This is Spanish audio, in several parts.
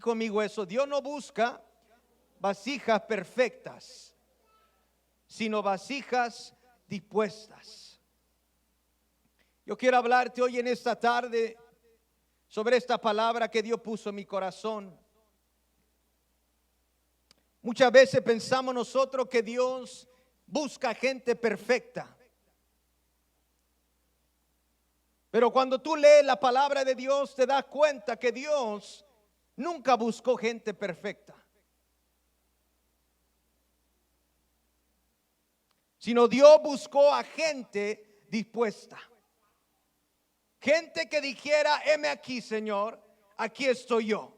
conmigo eso. Dios no busca vasijas perfectas, sino vasijas dispuestas. Yo quiero hablarte hoy en esta tarde sobre esta palabra que Dios puso en mi corazón. Muchas veces pensamos nosotros que Dios busca gente perfecta. Pero cuando tú lees la palabra de Dios, te das cuenta que Dios nunca buscó gente perfecta, sino Dios buscó a gente dispuesta. Gente que dijera: heme aquí, Señor, aquí estoy yo.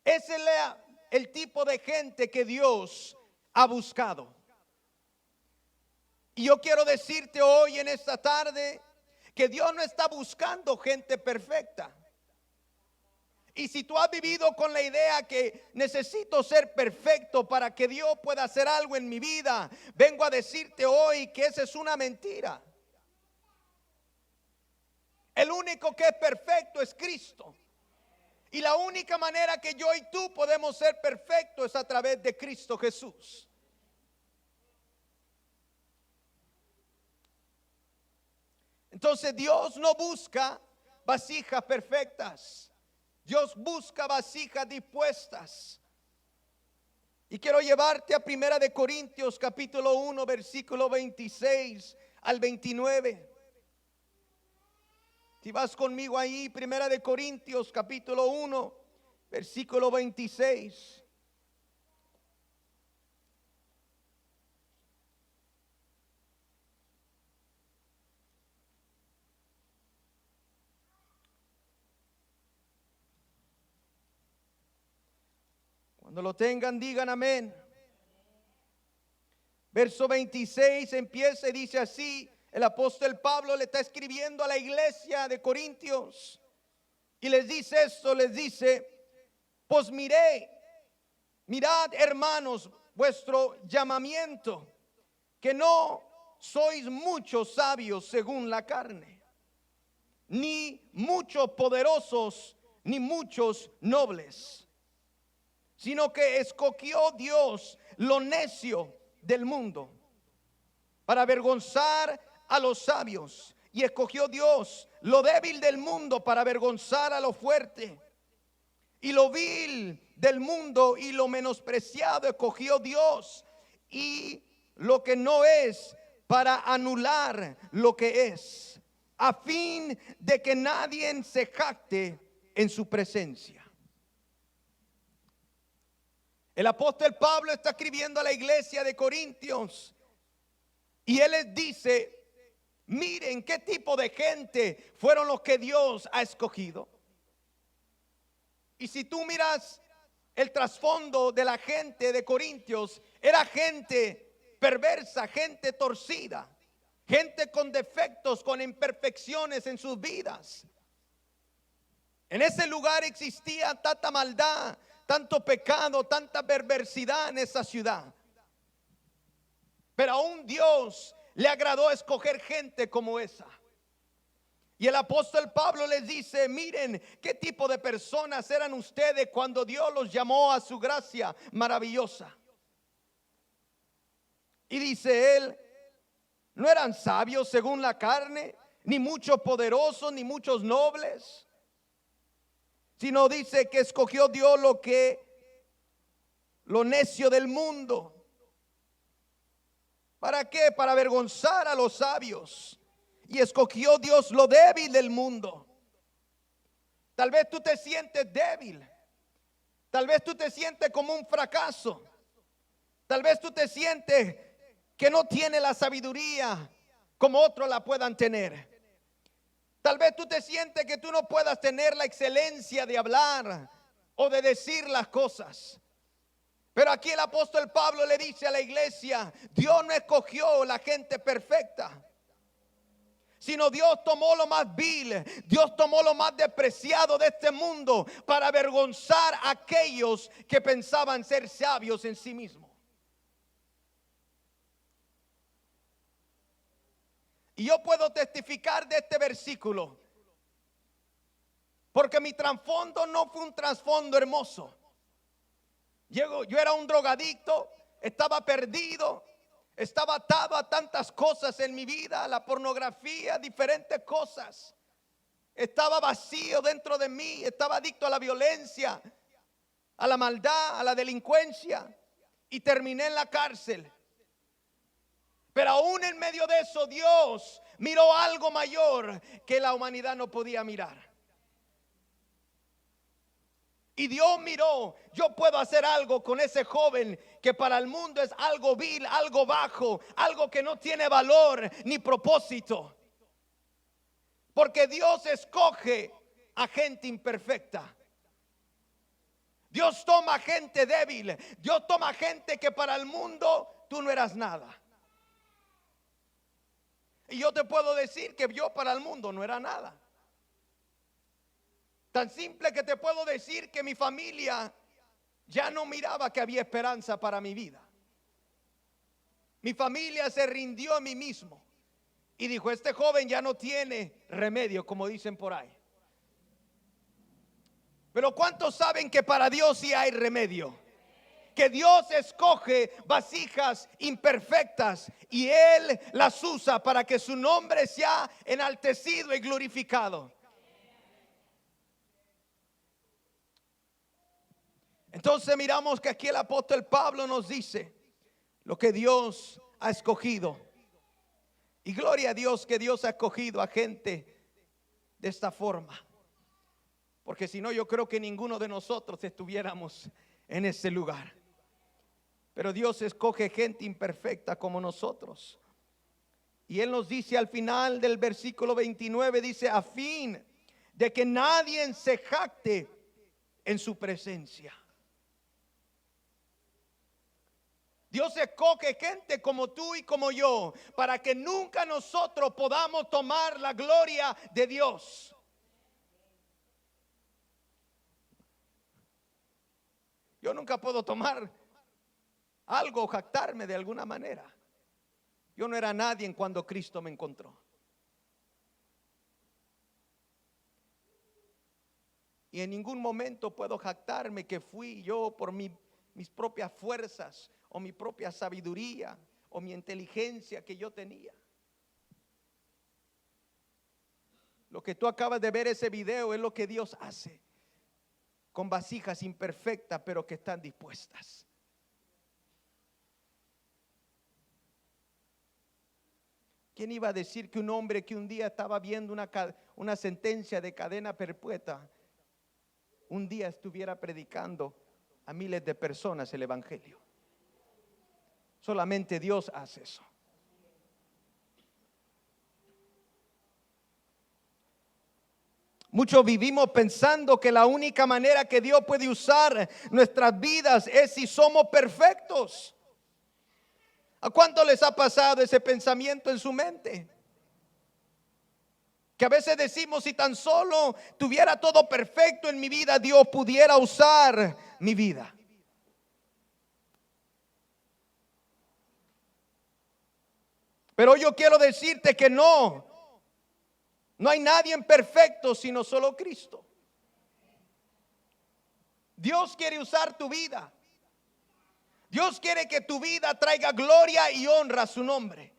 Ese es el tipo de gente que Dios ha buscado. Y yo quiero decirte hoy en esta tarde que Dios no está buscando gente perfecta. Y si tú has vivido con la idea que necesito ser perfecto para que Dios pueda hacer algo en mi vida, vengo a decirte hoy que esa es una mentira. El único que es perfecto es Cristo. Y la única manera que yo y tú podemos ser perfectos es a través de Cristo Jesús. Entonces Dios no busca vasijas perfectas. Dios busca vasijas dispuestas. Y quiero llevarte a 1 de Corintios capítulo 1 versículo 26 al 29. Si vas conmigo ahí, 1 de Corintios capítulo 1 versículo 26. Cuando lo tengan, digan amén. Verso 26 empieza y dice así. El apóstol Pablo le está escribiendo a la iglesia de Corintios y les dice esto, les dice: pues mirad, hermanos, vuestro llamamiento, que no sois muchos sabios según la carne, ni muchos poderosos, ni muchos nobles, sino que escogió Dios lo necio del mundo para avergonzar a los sabios, y escogió Dios lo débil del mundo para avergonzar a lo fuerte, y lo vil del mundo y lo menospreciado escogió Dios, y lo que no es, para anular lo que es, a fin de que nadie se jacte en su presencia. El apóstol Pablo está escribiendo a la iglesia de Corintios y él les dice: miren qué tipo de gente fueron los que Dios ha escogido. Y si tú miras el trasfondo de la gente de Corintios, era gente perversa, gente torcida, gente con defectos, con imperfecciones en sus vidas. En ese lugar existía tanta maldad, tanto pecado, tanta perversidad en esa ciudad. Pero aún Dios le agradó escoger gente como esa. Y el apóstol Pablo les dice: miren qué tipo de personas eran ustedes cuando Dios los llamó a su gracia maravillosa. Y dice él: no eran sabios según la carne, ni muchos poderosos, ni muchos nobles, sino dice que escogió Dios lo necio del mundo. ¿Para qué? Para avergonzar a los sabios. Y escogió Dios lo débil del mundo. Tal vez tú te sientes débil. Tal vez tú te sientes como un fracaso. Tal vez tú te sientes que no tienes la sabiduría como otros la puedan tener. Tal vez tú te sientes que tú no puedas tener la excelencia de hablar o de decir las cosas. Pero aquí el apóstol Pablo le dice a la iglesia: Dios no escogió la gente perfecta, sino Dios tomó lo más vil, Dios tomó lo más despreciado de este mundo para avergonzar a aquellos que pensaban ser sabios en sí mismos. Y yo puedo testificar de este versículo Porque mi trasfondo no fue un trasfondo hermoso. Yo era un drogadicto, estaba perdido, estaba atado a tantas cosas en mi vida, a la pornografía, diferentes cosas. Estaba vacío dentro de mí, estaba adicto a la violencia, a la maldad, a la delincuencia, y terminé en la cárcel. Pero aún en medio de eso, Dios miró algo mayor que la humanidad no podía mirar. Y Dios miró, yo puedo hacer algo con ese joven que para el mundo es algo vil, algo bajo, algo que no tiene valor ni propósito. Porque Dios escoge a gente imperfecta. Dios toma gente débil. Dios toma gente que para el mundo tú no eras nada. Y yo te puedo decir que yo para el mundo no era nada. Tan simple que te puedo decir que mi familia ya no miraba que había esperanza para mi vida. Mi familia se rindió a mí mismo y dijo: este joven ya no tiene remedio, como dicen por ahí. Pero ¿cuántos saben que para Dios sí hay remedio? Que Dios escoge vasijas imperfectas y Él las usa para que su nombre sea enaltecido y glorificado. Entonces miramos que aquí el apóstol Pablo nos dice lo que Dios ha escogido. Y gloria a Dios que Dios ha escogido a gente de esta forma. Porque si no, yo creo que ninguno de nosotros estuviéramos en ese lugar. Pero Dios escoge gente imperfecta como nosotros. Y Él nos dice al final del versículo 29, dice: a fin de que nadie se jacte en su presencia. Dios escoge gente como tú y como yo para que nunca nosotros podamos tomar la gloria de Dios. Yo nunca puedo tomar algo, jactarme de alguna manera. Yo no era nadie cuando Cristo me encontró. Y en ningún momento puedo jactarme que fui yo por mis propias fuerzas o mi propia sabiduría o mi inteligencia que yo tenía. Lo que tú acabas de ver, ese video, es lo que Dios hace con vasijas imperfectas pero que están dispuestas. ¿Quién iba a decir que un hombre que un día estaba viendo una sentencia de cadena perpetua, un día estuviera predicando a miles de personas el evangelio? Solamente Dios hace eso. Muchos vivimos pensando que la única manera que Dios puede usar nuestras vidas es si somos perfectos. ¿A cuánto les ha pasado ese pensamiento en su mente? Que a veces decimos: si tan solo tuviera todo perfecto en mi vida, Dios pudiera usar mi vida. Pero yo quiero decirte que no hay nadie perfecto sino solo Cristo. Dios quiere usar tu vida. Dios quiere que tu vida traiga gloria y honra a su nombre.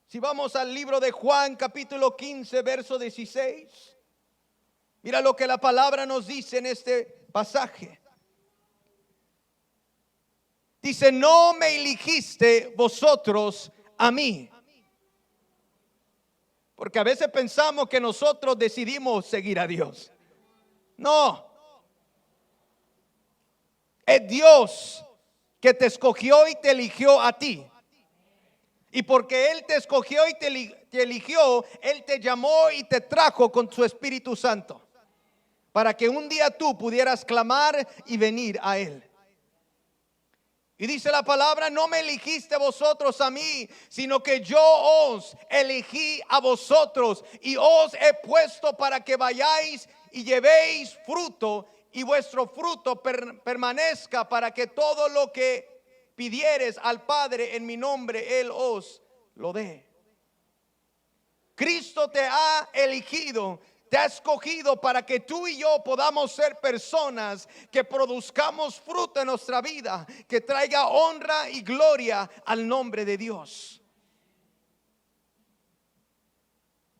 Si vamos al libro de Juan, capítulo 15, verso 16, mira lo que la palabra nos dice en este pasaje. Dice: no me eligiste vosotros a mí. Porque a veces pensamos que nosotros decidimos seguir a Dios. No. Es Dios que te escogió y te eligió a ti. Y porque Él te escogió y te eligió, Él te llamó y te trajo con su Espíritu Santo, para que un día tú pudieras clamar y venir a Él. Y dice la palabra: no me eligiste vosotros a mí, sino que yo os elegí a vosotros y os he puesto para que vayáis y llevéis fruto, y vuestro fruto permanezca, para que todo lo que pidieres al Padre en mi nombre, Él os lo dé. Cristo te ha elegido, te ha escogido para que tú y yo podamos ser personas que produzcamos fruto en nuestra vida, que traiga honra y gloria al nombre de Dios.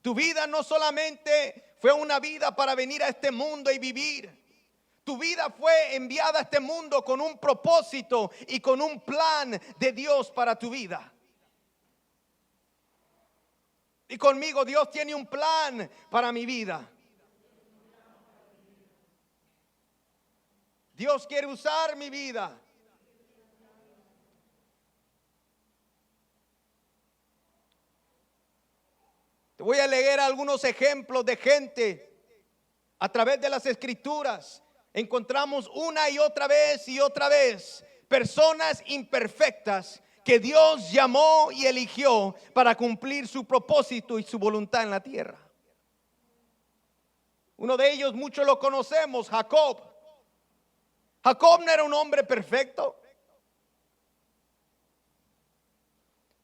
Tu vida no solamente fue una vida para venir a este mundo y vivir. Tu vida fue enviada a este mundo con un propósito y con un plan de Dios para tu vida. Y conmigo, Dios tiene un plan para mi vida. Dios quiere usar mi vida. Te voy a leer algunos ejemplos de gente a través de las escrituras. Encontramos una y otra vez personas imperfectas que Dios llamó y eligió para cumplir su propósito y su voluntad en la tierra. Uno de ellos, muchos lo conocemos, Jacob. Jacob no era un hombre perfecto.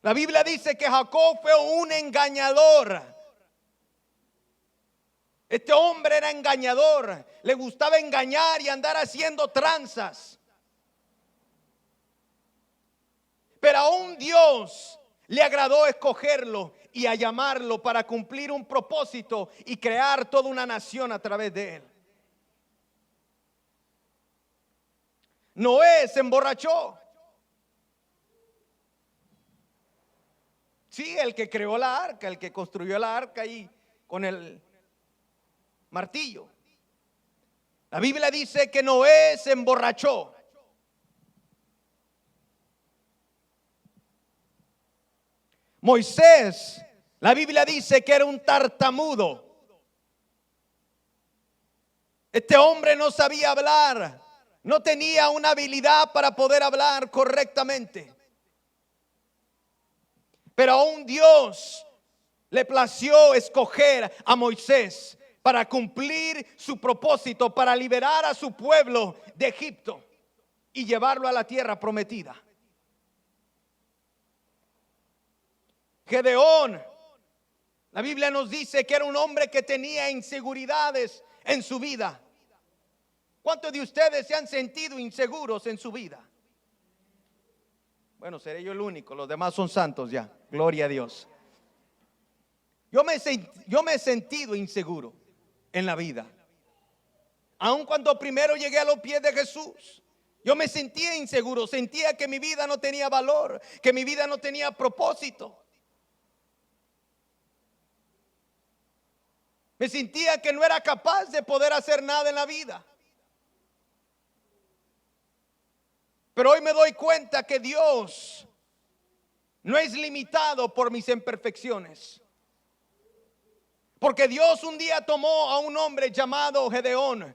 La Biblia dice que Jacob fue un engañador. Este hombre era engañador, le gustaba engañar y andar haciendo tranzas. Pero aún Dios le agradó escogerlo y a llamarlo para cumplir un propósito y crear toda una nación a través de él. Noé se emborrachó. Sí, el que creó la arca, el que construyó la arca ahí con el martillo. La Biblia dice que Noé se emborrachó. Moisés, la Biblia dice que era un tartamudo. Este hombre no sabía hablar, no tenía una habilidad para poder hablar correctamente. Pero aún Dios le plació escoger a Moisés para cumplir su propósito, para liberar a su pueblo de Egipto y llevarlo a la tierra prometida. Gedeón, la Biblia nos dice que era un hombre que tenía inseguridades en su vida. ¿Cuántos de ustedes se han sentido inseguros en su vida? Bueno, seré yo el único, los demás son santos ya, gloria a Dios. Yo me he sentido inseguro en la vida. Aun cuando primero llegué a los pies de Jesús, yo me sentía inseguro, sentía que mi vida no tenía valor, que mi vida no tenía propósito. Me sentía que no era capaz de poder hacer nada en la vida. Pero hoy me doy cuenta que Dios no es limitado por mis imperfecciones. Porque Dios un día tomó a un hombre llamado Gedeón,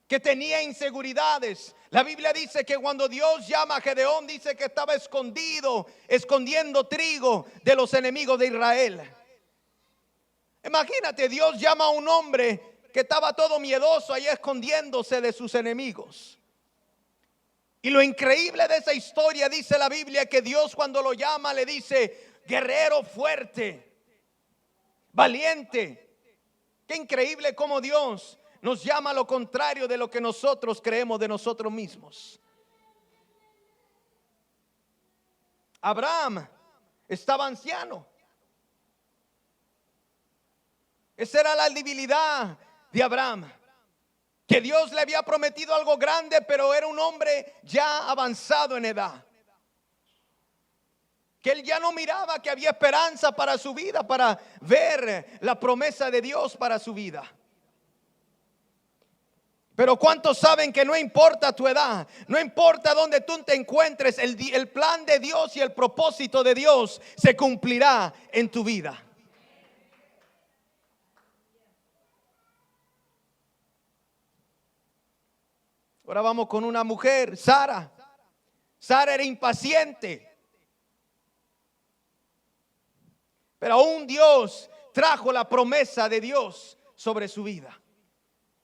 que tenía inseguridades. La Biblia dice que cuando Dios llama a Gedeón, dice que estaba escondiendo trigo de los enemigos de Israel. Imagínate, Dios llama a un hombre que estaba todo miedoso ahí escondiéndose de sus enemigos. Y lo increíble de esa historia, dice la Biblia, que Dios cuando lo llama le dice: guerrero fuerte, valiente. Qué increíble cómo Dios nos llama a lo contrario de lo que nosotros creemos de nosotros mismos. Abraham estaba anciano. Esa era la debilidad de Abraham, que Dios le había prometido algo grande, pero era un hombre ya avanzado en edad, que él ya no miraba que había esperanza para su vida, para ver la promesa de Dios para su vida. Pero ¿cuántos saben que no importa tu edad, no importa dónde tú te encuentres, el plan de Dios y el propósito de Dios se cumplirá en tu vida? Ahora vamos con una mujer, Sara. Sara era impaciente, pero aún Dios trajo la promesa de Dios sobre su vida.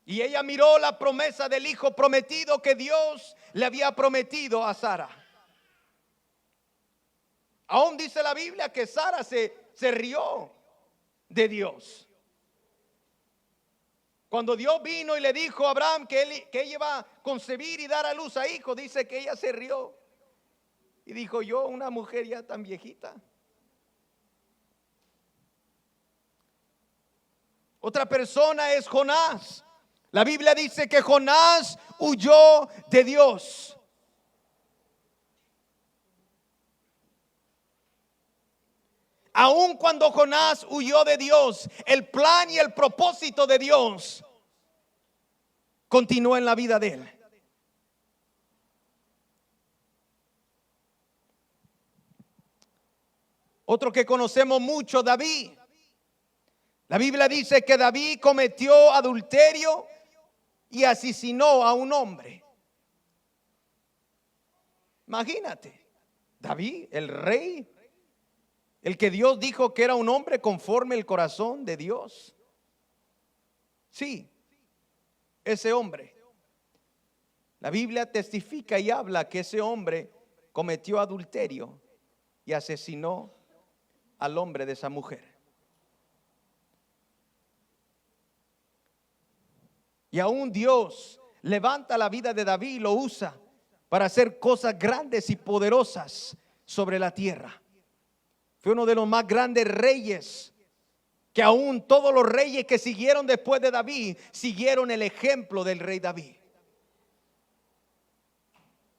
Y ella miró la promesa del hijo prometido que Dios le había prometido a Sara. Aún dice la Biblia que Sara se rió de Dios. Cuando Dios vino y le dijo a Abraham que ella iba a concebir y dar a luz a hijos, dice que ella se rió y dijo: yo, una mujer ya tan viejita. Otra persona es Jonás. La Biblia dice que Jonás huyó de Dios. Aun cuando Jonás huyó de Dios, el plan y el propósito de Dios continuó en la vida de él. Otro que conocemos mucho, David. La Biblia dice que David cometió adulterio y asesinó a un hombre. Imagínate, David, el rey, el que Dios dijo que era un hombre conforme el corazón de Dios. Sí, ese hombre. La Biblia testifica y habla que ese hombre cometió adulterio y asesinó al hombre de esa mujer. Y aún Dios levanta la vida de David y lo usa para hacer cosas grandes y poderosas sobre la tierra. Fue uno de los más grandes reyes, que aún todos los reyes que siguieron después de David siguieron el ejemplo del rey David.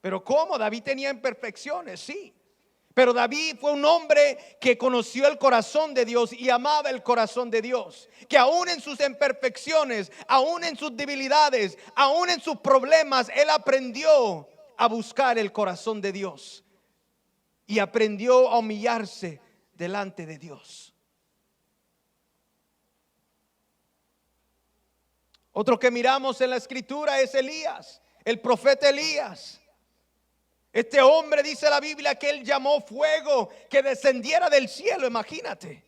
Pero ¿cómo? David tenía imperfecciones, sí. Pero David fue un hombre que conoció el corazón de Dios y amaba el corazón de Dios. Que aún en sus imperfecciones, aún en sus debilidades, aún en sus problemas, él aprendió a buscar el corazón de Dios. Y aprendió a humillarse delante de Dios. Otro que miramos en la escritura es Elías, el profeta Elías. Este hombre, dice la Biblia, que él llamó fuego que descendiera del cielo. Imagínate,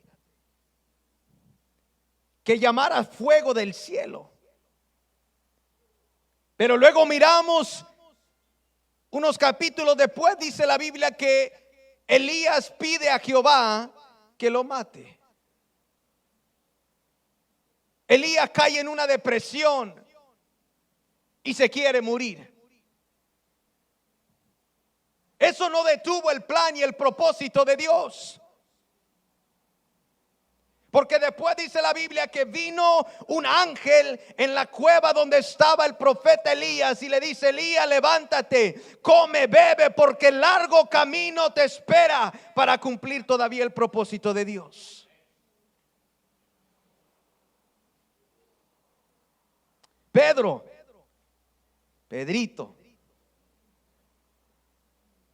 que llamara fuego del cielo. Pero luego miramos unos capítulos después, dice la Biblia, que Elías pide a Jehová que lo mate. Elías cae en una depresión y se quiere morir. Eso no detuvo el plan y el propósito de Dios. Porque después dice la Biblia que vino un ángel en la cueva donde estaba el profeta Elías y le dice: Elías, levántate, come, bebe, porque el largo camino te espera para cumplir todavía el propósito de Dios.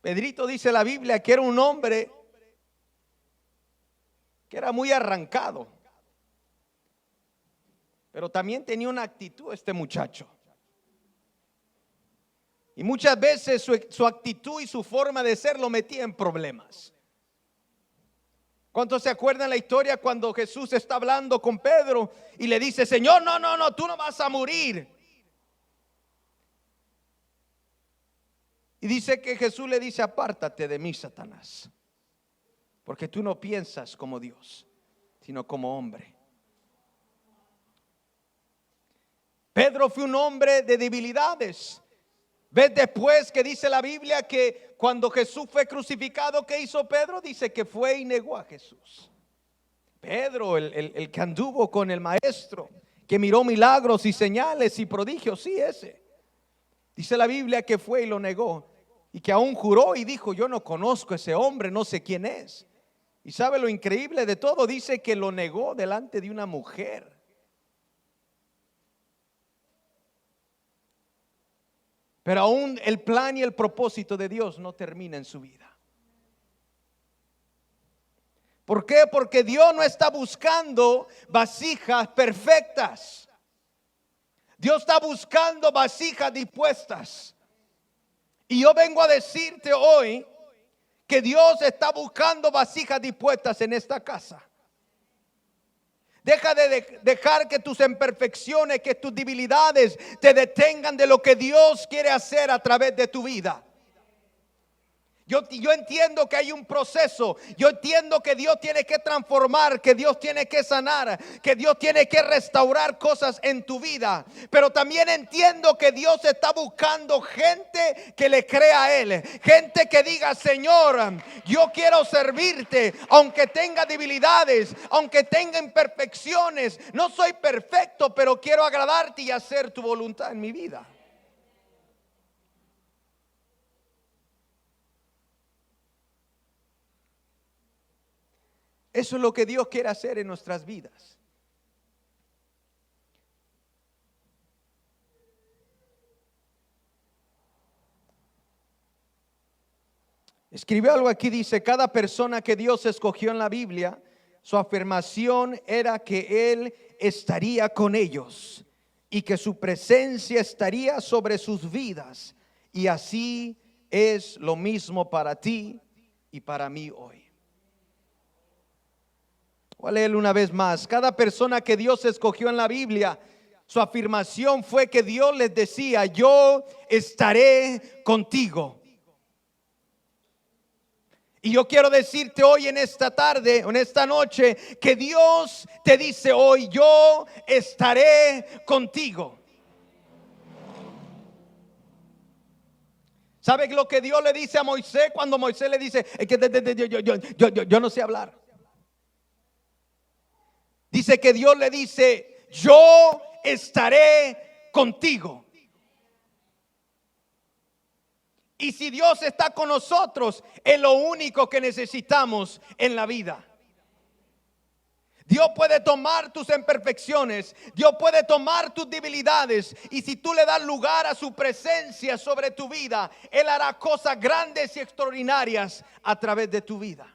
Pedrito dice la Biblia que era un hombre que era muy arrancado, pero también tenía una actitud este muchacho. Y muchas veces su actitud y su forma de ser lo metía en problemas. ¿Cuántos se acuerdan la historia cuando Jesús está hablando con Pedro y le dice: Señor, no, tú no vas a morir? Y dice que Jesús le dice: apártate de mí, Satanás, porque tú no piensas como Dios, sino como hombre. Pedro fue un hombre de debilidades. ¿Ves después que dice la Biblia que cuando Jesús fue crucificado, qué hizo Pedro? Dice que fue y negó a Jesús. Pedro, el que anduvo con el maestro, que miró milagros y señales y prodigios, sí, ese. Dice la Biblia que fue y lo negó, y que aún juró y dijo: yo no conozco a ese hombre, no sé quién es. Y sabe lo increíble de todo, dice que lo negó delante de una mujer. Pero aún el plan y el propósito de Dios no termina en su vida. ¿Por qué? Porque Dios no está buscando vasijas perfectas. Dios está buscando vasijas dispuestas. Y yo vengo a decirte hoy que Dios está buscando vasijas dispuestas en esta casa. Deja de dejar que tus imperfecciones, que tus debilidades te detengan de lo que Dios quiere hacer a través de tu vida. Yo entiendo que hay un proceso. Yo entiendo que Dios tiene que transformar, que Dios tiene que sanar, que Dios tiene que restaurar cosas en tu vida. Pero también entiendo que Dios está buscando gente que le crea a Él. Gente que diga: Señor, yo quiero servirte, aunque tenga debilidades, aunque tenga imperfecciones. No soy perfecto, pero quiero agradarte y hacer tu voluntad en mi vida. Eso es lo que Dios quiere hacer en nuestras vidas. Escribe algo aquí, dice: cada persona que Dios escogió en la Biblia, su afirmación era que Él estaría con ellos y que su presencia estaría sobre sus vidas. Y así es lo mismo para ti y para mí hoy. Voy a leerlo una vez más. Cada persona que Dios escogió en la Biblia, su afirmación fue que Dios les decía: yo estaré contigo. Y yo quiero decirte hoy, en esta tarde, en esta noche, que Dios te dice hoy: yo estaré contigo. ¿Sabes lo que Dios le dice a Moisés cuando Moisés le dice: es que yo no sé hablar? Dice que Dios le dice: yo estaré contigo. Y si Dios está con nosotros, es lo único que necesitamos en la vida. Dios puede tomar tus imperfecciones, Dios puede tomar tus debilidades, y si tú le das lugar a su presencia sobre tu vida, Él hará cosas grandes y extraordinarias a través de tu vida.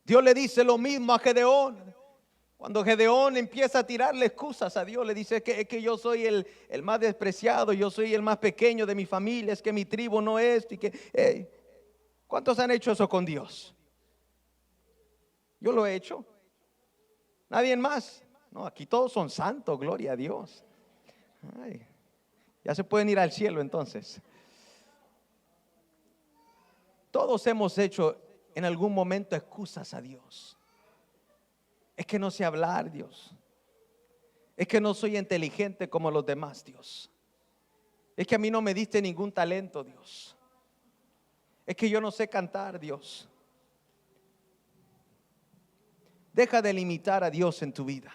Dios le dice lo mismo a Gedeón. Cuando Gedeón empieza a tirarle excusas a Dios, le dice que yo soy el más despreciado, yo soy el más pequeño de mi familia, es que mi tribu no es. Y que, ¿cuántos han hecho eso con Dios? Yo lo he hecho. Nadie más. No, aquí todos son santos, gloria a Dios. Ay, ya se pueden ir al cielo entonces. Todos hemos hecho en algún momento excusas a Dios. Es que no sé hablar, Dios. Es que no soy inteligente como los demás, Dios. Es que a mí no me diste ningún talento, Dios. Es que yo no sé cantar, Dios. Deja de limitar a Dios en tu vida.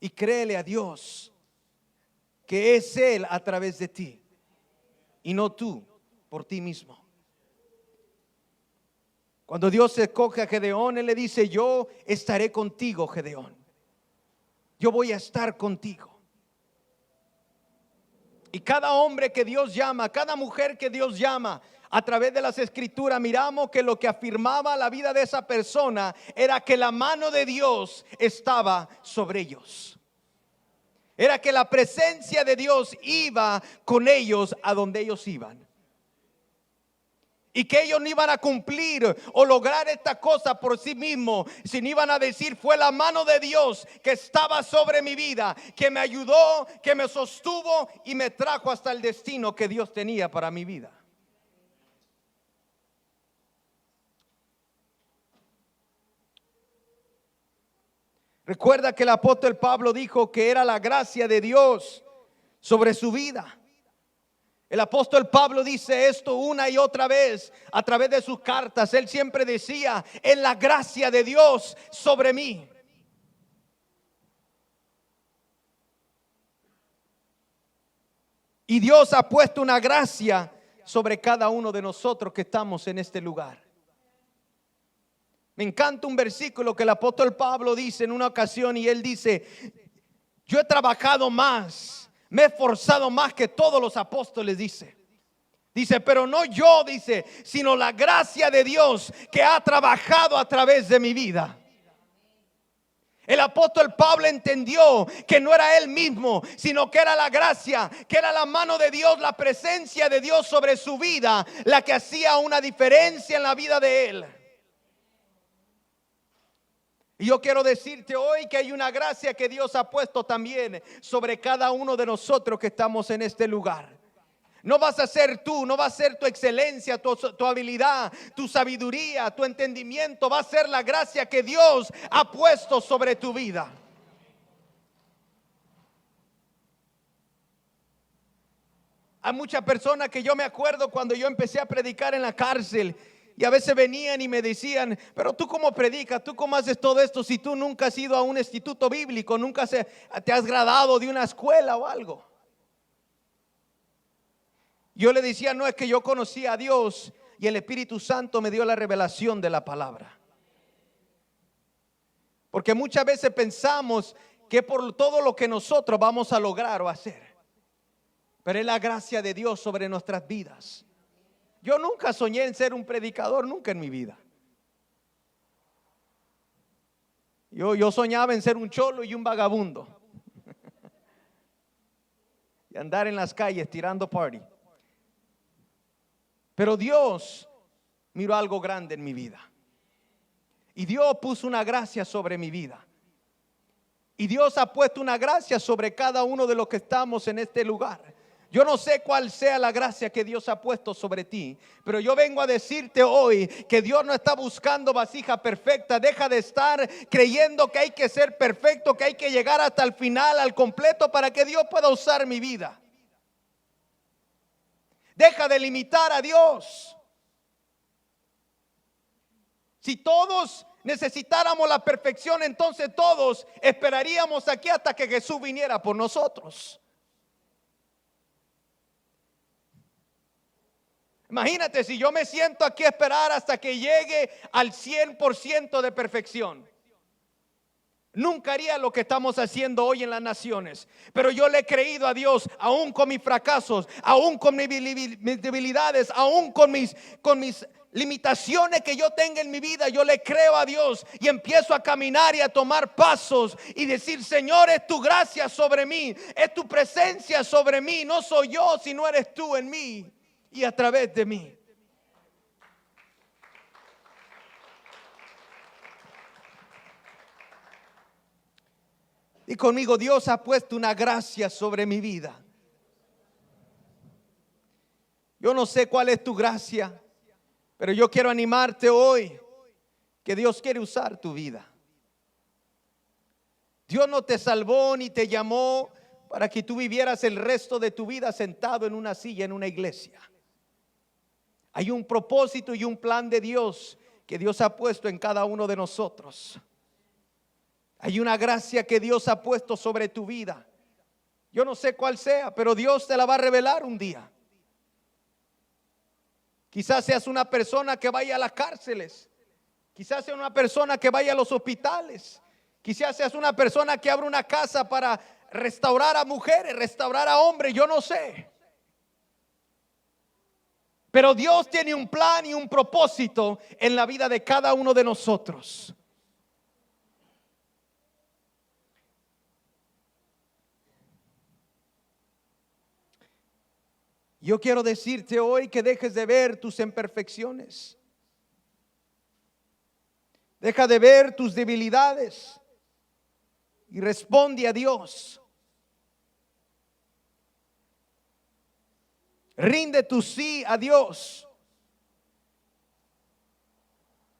Y créele a Dios que es Él a través de ti y no tú por ti mismo. Cuando Dios escoge a Gedeón, Él le dice: yo estaré contigo, Gedeón. Yo voy a estar contigo. Y cada hombre que Dios llama, cada mujer que Dios llama, a través de las escrituras miramos que lo que afirmaba la vida de esa persona era que la mano de Dios estaba sobre ellos. Era que la presencia de Dios iba con ellos a donde ellos iban. Y que ellos no iban a cumplir o lograr esta cosa por sí mismos, sino iban a decir: fue la mano de Dios que estaba sobre mi vida, que me ayudó, que me sostuvo y me trajo hasta el destino que Dios tenía para mi vida. Recuerda que el apóstol Pablo dijo que era la gracia de Dios sobre su vida. El apóstol Pablo dice esto una y otra vez a través de sus cartas. Él siempre decía: en la gracia de Dios sobre mí. Y Dios ha puesto una gracia sobre cada uno de nosotros que estamos en este lugar. Me encanta un versículo que el apóstol Pablo dice en una ocasión, y él dice: yo he trabajado más, me he esforzado más que todos los apóstoles, dice, pero no yo, dice, sino la gracia de Dios que ha trabajado a través de mi vida. El apóstol Pablo entendió que no era él mismo, sino que era la gracia, que era la mano de Dios, la presencia de Dios sobre su vida, la que hacía una diferencia en la vida de él. Y yo quiero decirte hoy que hay una gracia que Dios ha puesto también sobre cada uno de nosotros que estamos en este lugar. No vas a ser tú, no va a ser tu excelencia, tu habilidad, tu sabiduría, tu entendimiento. Va a ser la gracia que Dios ha puesto sobre tu vida. Hay muchas personas que yo me acuerdo cuando yo empecé a predicar en la cárcel. Y a veces venían y me decían, pero tú cómo predicas, tú cómo haces todo esto si tú nunca has ido a un instituto bíblico, nunca te has graduado de una escuela o algo. Yo le decía, no, es que yo conocí a Dios y el Espíritu Santo me dio la revelación de la palabra. Porque muchas veces pensamos que por todo lo que nosotros vamos a lograr o hacer, pero es la gracia de Dios sobre nuestras vidas. Yo nunca soñé en ser un predicador, nunca en mi vida. Yo soñaba en ser un cholo y un vagabundo. Y andar en las calles tirando party. Pero Dios miró algo grande en mi vida. Y Dios puso una gracia sobre mi vida. Y Dios ha puesto una gracia sobre cada uno de los que estamos en este lugar. Yo no sé cuál sea la gracia que Dios ha puesto sobre ti, pero yo vengo a decirte hoy que Dios no está buscando vasija perfecta. Deja de estar creyendo que hay que ser perfecto, que hay que llegar hasta el final, al completo, para que Dios pueda usar mi vida. Deja de limitar a Dios. Si todos necesitáramos la perfección, entonces todos esperaríamos aquí hasta que Jesús viniera por nosotros. Imagínate si yo me siento aquí a esperar hasta que llegue al 100% de perfección. Nunca haría lo que estamos haciendo hoy en las naciones. Pero yo le he creído a Dios, aún con mis fracasos, aún con mis debilidades, aún con mis limitaciones que yo tenga en mi vida. Yo le creo a Dios y empiezo a caminar y a tomar pasos y decir, Señor, es tu gracia sobre mí, es tu presencia sobre mí. No soy yo, sino eres tú en mí y a través de mí. Y conmigo, Dios ha puesto una gracia sobre mi vida. Yo no sé cuál es tu gracia, pero yo quiero animarte hoy que Dios quiere usar tu vida. Dios no te salvó ni te llamó para que tú vivieras el resto de tu vida sentado en una silla en una iglesia. Hay un propósito y un plan de Dios que Dios ha puesto en cada uno de nosotros. Hay una gracia que Dios ha puesto sobre tu vida. Yo no sé cuál sea, pero Dios te la va a revelar un día. Quizás seas una persona que vaya a las cárceles. Quizás seas una persona que vaya a los hospitales. Quizás seas una persona que abra una casa para restaurar a mujeres, restaurar a hombres. Yo no sé. Pero Dios tiene un plan y un propósito en la vida de cada uno de nosotros. Yo quiero decirte hoy que dejes de ver tus imperfecciones. Deja de ver tus debilidades y responde a Dios. Rinde tu sí a Dios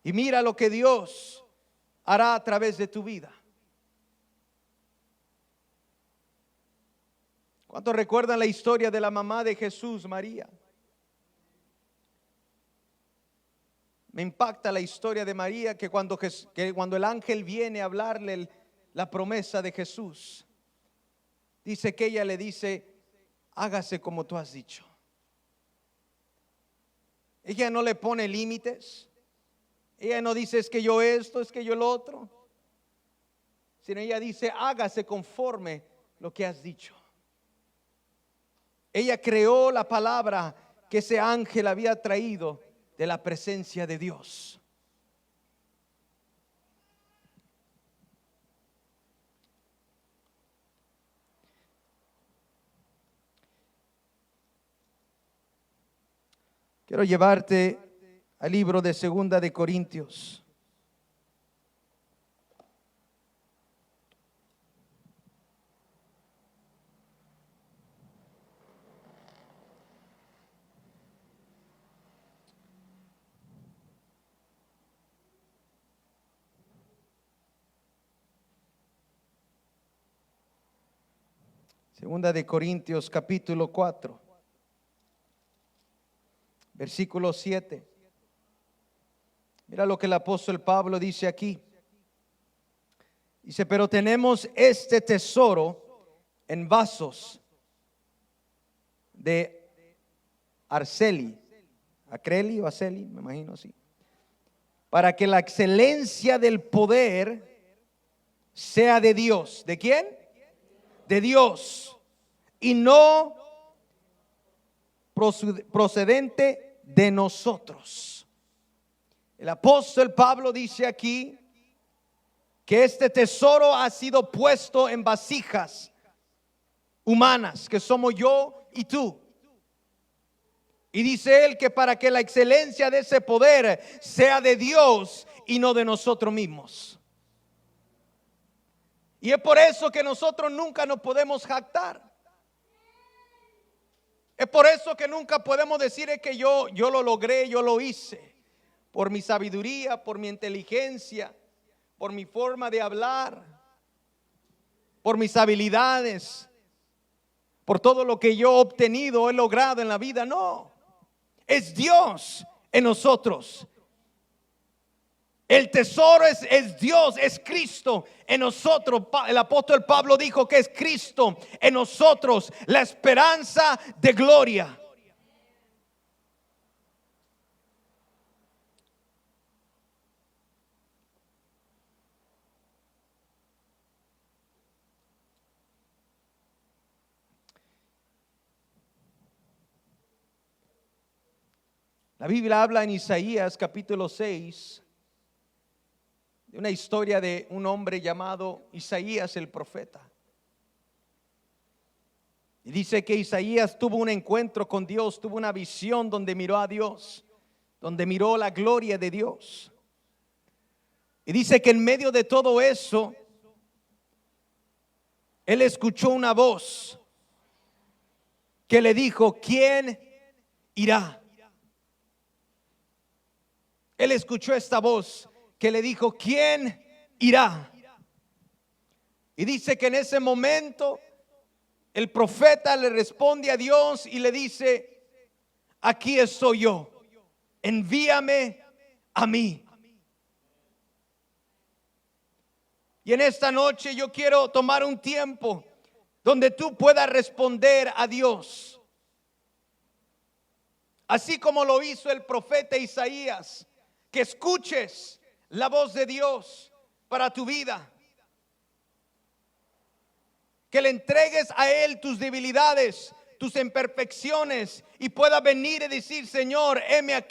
y mira lo que Dios hará a través de tu vida. ¿Cuántos recuerdan la historia de la mamá de Jesús, María? Me impacta la historia de María que cuando el ángel viene a hablarle la promesa de Jesús, dice que ella le dice, hágase como tú has dicho. Ella no le pone límites. Ella no dice es que yo esto, es que yo lo otro. Sino ella dice hágase conforme lo que has dicho. Ella creó la palabra que ese ángel había traído de la presencia de Dios. Quiero llevarte al libro de Segunda de Corintios. Segunda de Corintios capítulo 4, versículo 7. Mira lo que el apóstol Pablo dice aquí. Dice, pero tenemos este tesoro en vasos de Arceli, Acreli o Aceli, me imagino así, para que la excelencia del poder sea de Dios. ¿De quién? De Dios, y no procedente de nosotros. El apóstol Pablo dice aquí que este tesoro ha sido puesto en vasijas humanas, que somos yo y tú. Y dice él que para que la excelencia de ese poder sea de Dios y no de nosotros mismos. Y es por eso que nosotros nunca nos podemos jactar. Es por eso que nunca podemos decir es que yo lo logré, yo lo hice. Por mi sabiduría, por mi inteligencia, por mi forma de hablar, por mis habilidades, por todo lo que yo he obtenido, he logrado en la vida. No, es Dios en nosotros. El tesoro es Dios, es Cristo en nosotros. El apóstol Pablo dijo que es Cristo en nosotros, la esperanza de gloria. La Biblia habla en Isaías capítulo 6 de una historia de un hombre llamado Isaías el profeta. Y dice que Isaías tuvo un encuentro con Dios, tuvo una visión donde miró a Dios, donde miró la gloria de Dios. Y dice que en medio de todo eso, él escuchó una voz que le dijo, ¿quién irá? Él escuchó esta voz que le dijo, ¿quién irá? Y dice que en ese momento el profeta le responde a Dios y le dice, aquí estoy yo, envíame a mí. Y en esta noche yo quiero tomar un tiempo donde tú puedas responder a Dios, así como lo hizo el profeta Isaías. Que escuches la voz de Dios para tu vida. Que le entregues a Él tus debilidades, tus imperfecciones y pueda venir y decir, Señor, heme aquí.